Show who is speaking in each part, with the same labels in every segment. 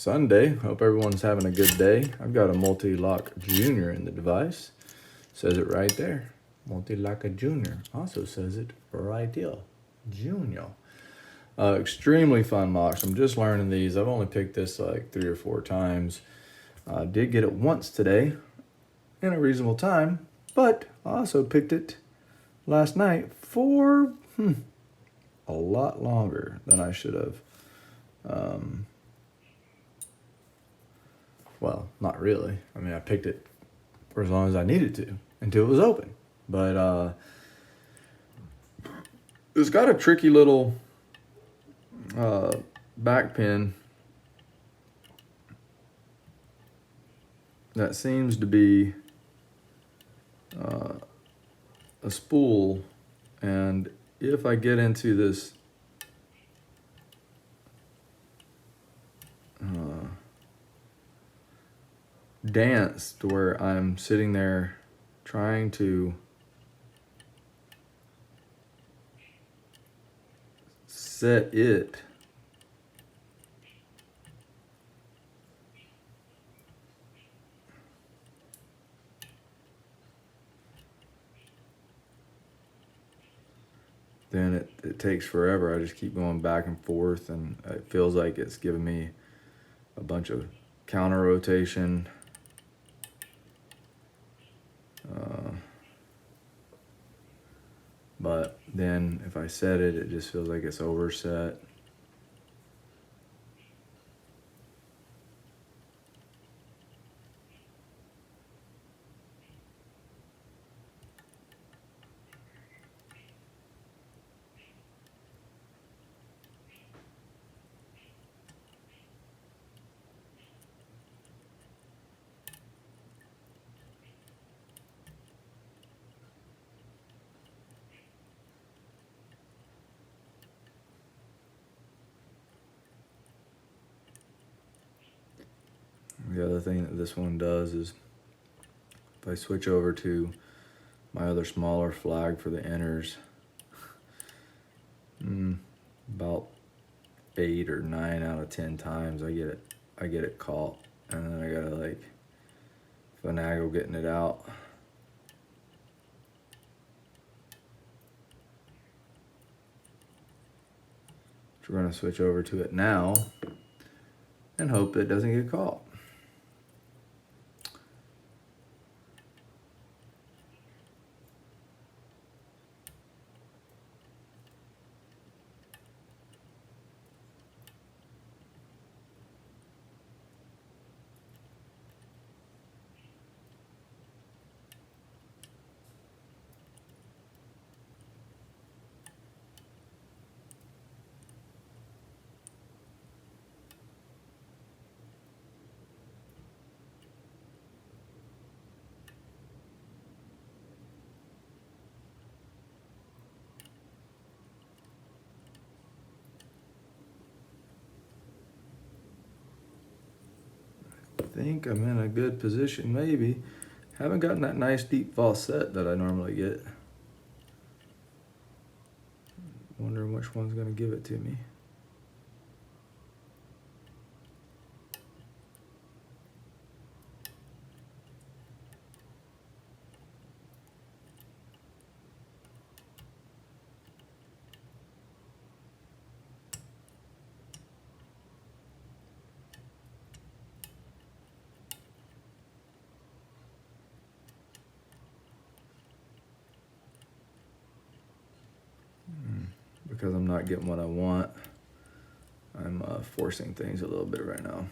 Speaker 1: Sunday. Hope everyone's having a good day. I've got a MTL Jr in the device. Says it right there. MTL Jr. Also says it right here. Junior. Extremely fun mocks. I'm just learning these. I've only picked this like 3 or 4 times. I did get it once today in a reasonable time, but I also picked it last night for a lot longer than I should have. Well, not really. I mean, I picked it for as long as I needed to until it was open. But it's got a tricky little back pin that seems to be a spool, and if I get into this dance to where I'm sitting there trying to set it, then it takes forever. I just keep going back and forth, and it feels like it's giving me a bunch of counter rotation. But then if I set it, it just feels like it's overset. The other thing that this one does is if I switch over to my other smaller flag for the inners, about 8 or 9 out of 10 times I get it caught, and then I gotta like finagle getting it out. So we're gonna switch over to it now and hope it doesn't get caught. I think I'm in a good position, maybe. Haven't gotten that nice deep falset that I normally get. Wondering which one's gonna give it to me. Because I'm not getting what I want, I'm forcing things a little bit right now.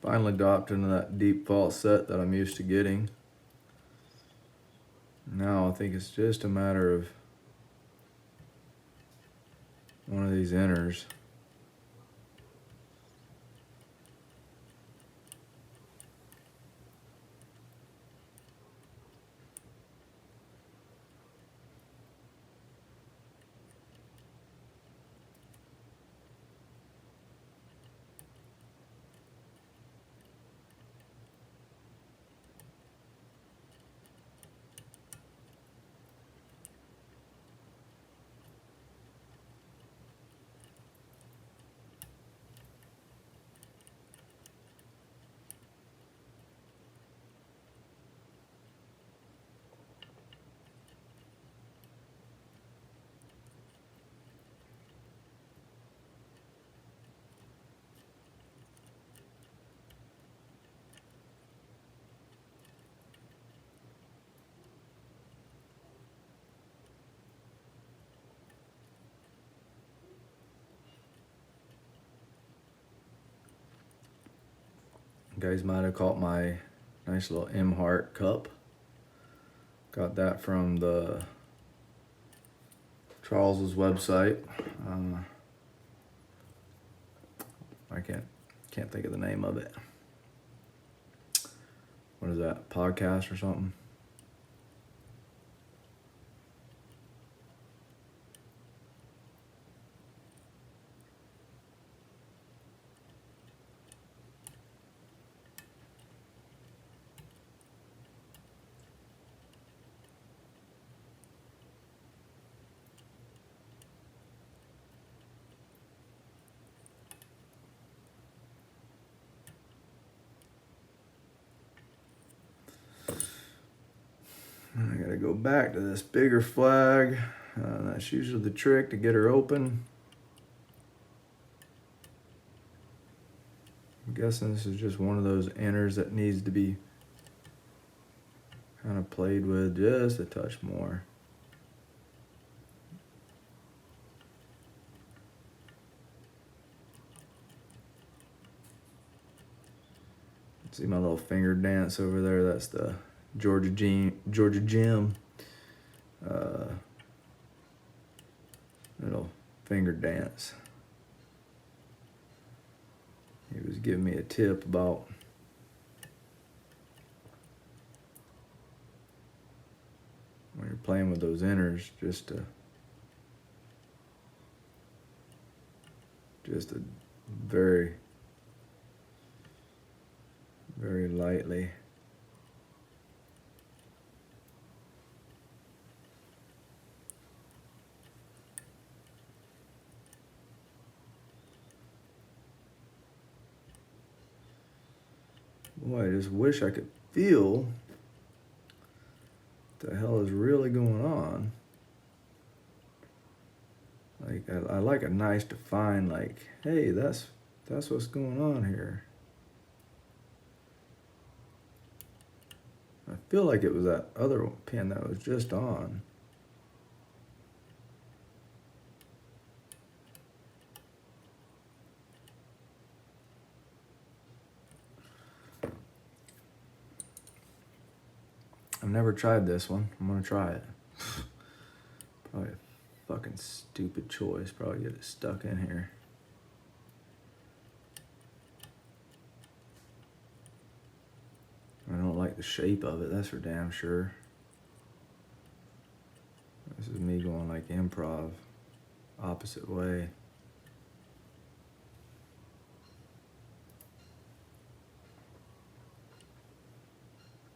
Speaker 1: Finally dropped into that deep false set that I'm used to getting. Now I think it's just a matter of one of these inners. You guys might have caught my nice little M Heart cup. Got that from the Charles's website. I can't think of the name of it. What is that? Podcast or something? I gotta go back to this bigger flag. That's usually the trick to get her open. I'm guessing this is just one of those inners that needs to be kind of played with just a touch more. See my little finger dance over there? That's the Georgia Gym little finger dance. He was giving me a tip about when you're playing with those inners, just a very, very lightly. Boy, I just wish I could feel what the hell is really going on. Like, I like a nice defined, like, hey, that's what's going on here. I feel like it was that other pin that was just on. I've never tried this one. I'm gonna try it. Probably a fucking stupid choice. Probably get it stuck in here. I don't like the shape of it, that's for damn sure. This is me going like improv, opposite way.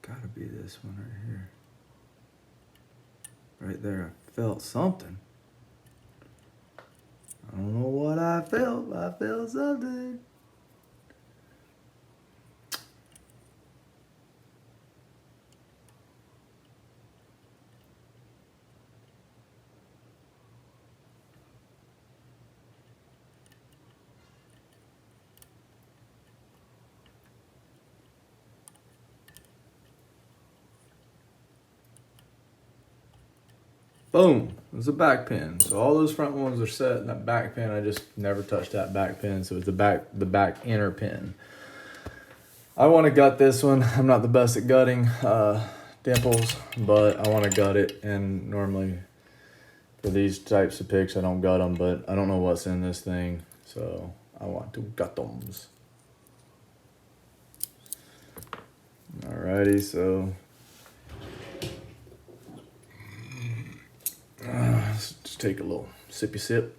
Speaker 1: Gotta be this one right here. Right there, I felt something. I don't know what I felt, but I felt something. Boom, it's a back pin. So all those front ones are set, and that back pin, I just never touched that back pin. So it's the back inner pin. I want to gut this one. I'm not the best at gutting dimples, but I want to gut it. And normally for these types of picks, I don't gut them, but I don't know what's in this thing, so I want to gut them. Alrighty, so let's just take a little sippy sip.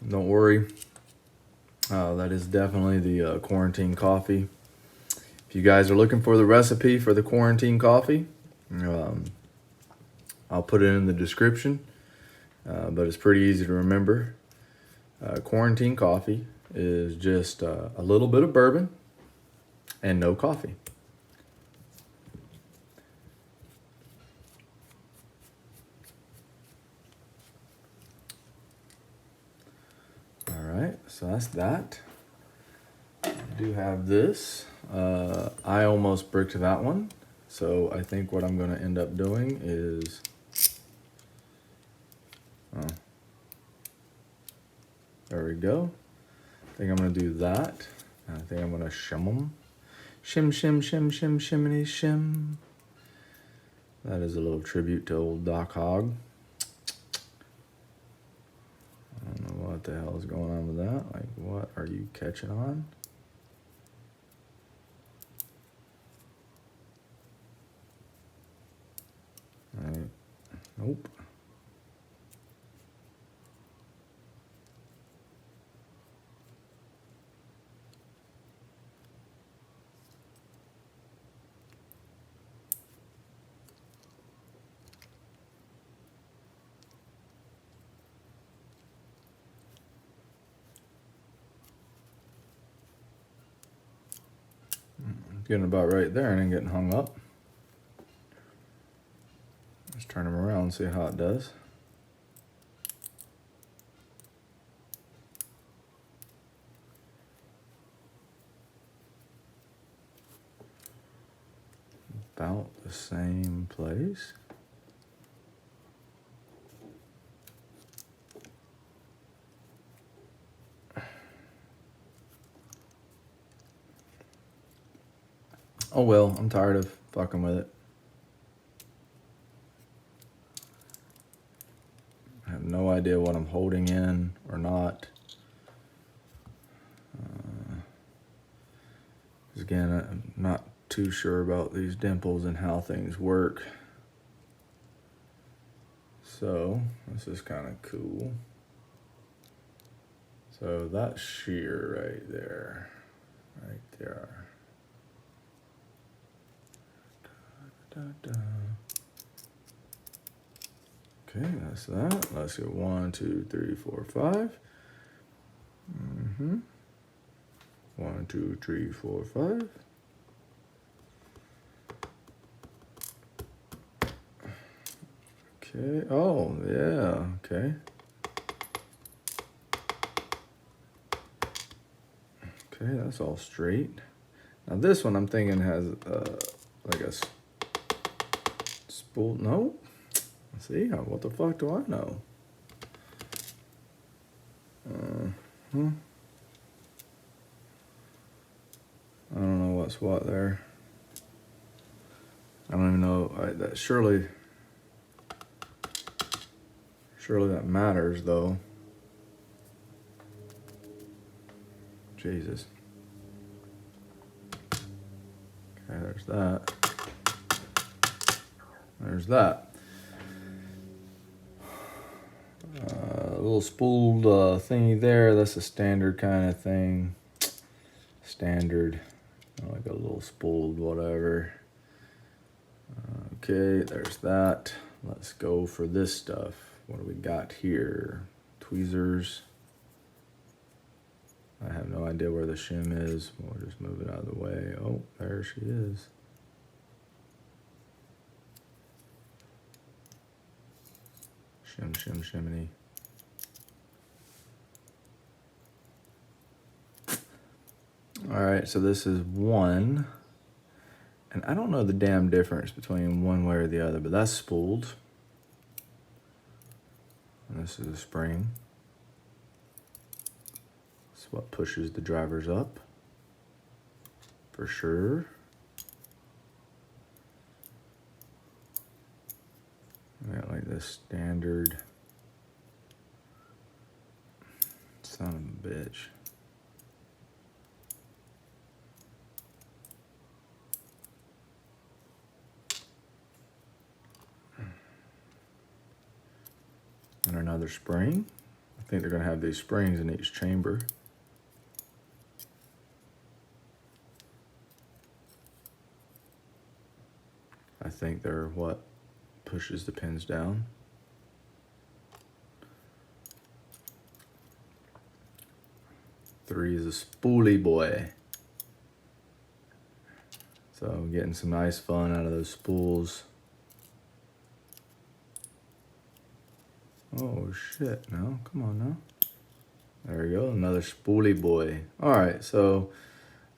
Speaker 1: Don't worry, that is definitely the quarantine coffee. If you guys are looking for the recipe for the quarantine coffee, I'll put it in the description, but it's pretty easy to remember. Quarantine coffee is just a little bit of bourbon and no coffee. All right, so that's that. I do have this. I almost bricked that one, so I think what I'm going to end up doing is there we go. I think I'm going to do that. I think I'm going to shim them. Shim, shim, shim, shim, shimmy, shim. That is a little tribute to old Doc Hogg. I don't know what the hell is going on with that. Like, what are you catching on? All right. Nope. Getting about right there and then getting hung up. Let's turn them around and see how it does. About the same place. Oh well, I'm tired of fucking with it. I have no idea what I'm holding in or not. Again, I'm not too sure about these dimples and how things work. So, this is kind of cool. So that's sheer right there. Right there. Da, da, da. Okay, that's that. Let's go 1, 2, 3, 4, 5. 1, 2, 3, 4, 5. Okay. Oh, yeah. Okay. Okay, that's all straight. Now this one I'm thinking has like a spool. No. See, what the fuck do I know? I don't know what's what there. I don't even know. That surely that matters though. Jesus. Okay, there's that. There's that. A little spooled thingy there. That's a standard kind of thing. Standard. Like a little spooled whatever. Okay, there's that. Let's go for this stuff. What do we got here? Tweezers. I have no idea where the shim is. We'll just move it out of the way. Oh, there she is. Shim, shim, shimmy. All right, so this is 1. And I don't know the damn difference between one way or the other, but that's spooled. And this is a spring. That's what pushes the drivers up, for sure. I got like this standard, son of a bitch. And another spring. I think they're gonna have these springs in each chamber. I think they're what pushes the pins down. Three is a spoolie boy. So getting some nice fun out of those spools. Oh shit, no, come on now. There we go, another spoolie boy. All right, so,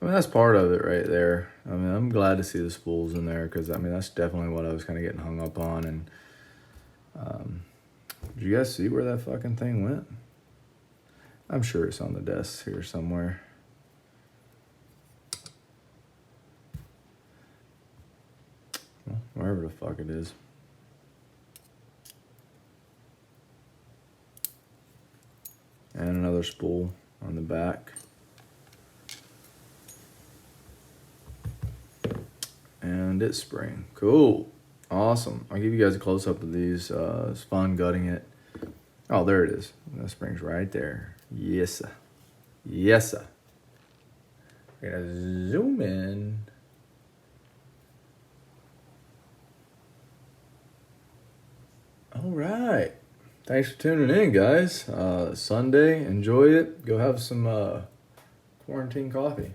Speaker 1: I mean, that's part of it right there. I mean, I'm glad to see the spools in there because, I mean, that's definitely what I was kind of getting hung up on. And did you guys see where that fucking thing went? I'm sure it's on the desk here somewhere. Well, wherever the fuck it is. And another spool on the back. And it's spring. Cool. Awesome. I'll give you guys a close-up of these. It's fun gutting it. Oh, there it is. That spring's right there. Yes, sir. Yes, sir. We're gonna zoom in. All right. Thanks for tuning in, guys. Sunday. Enjoy it. Go have some quarantine coffee.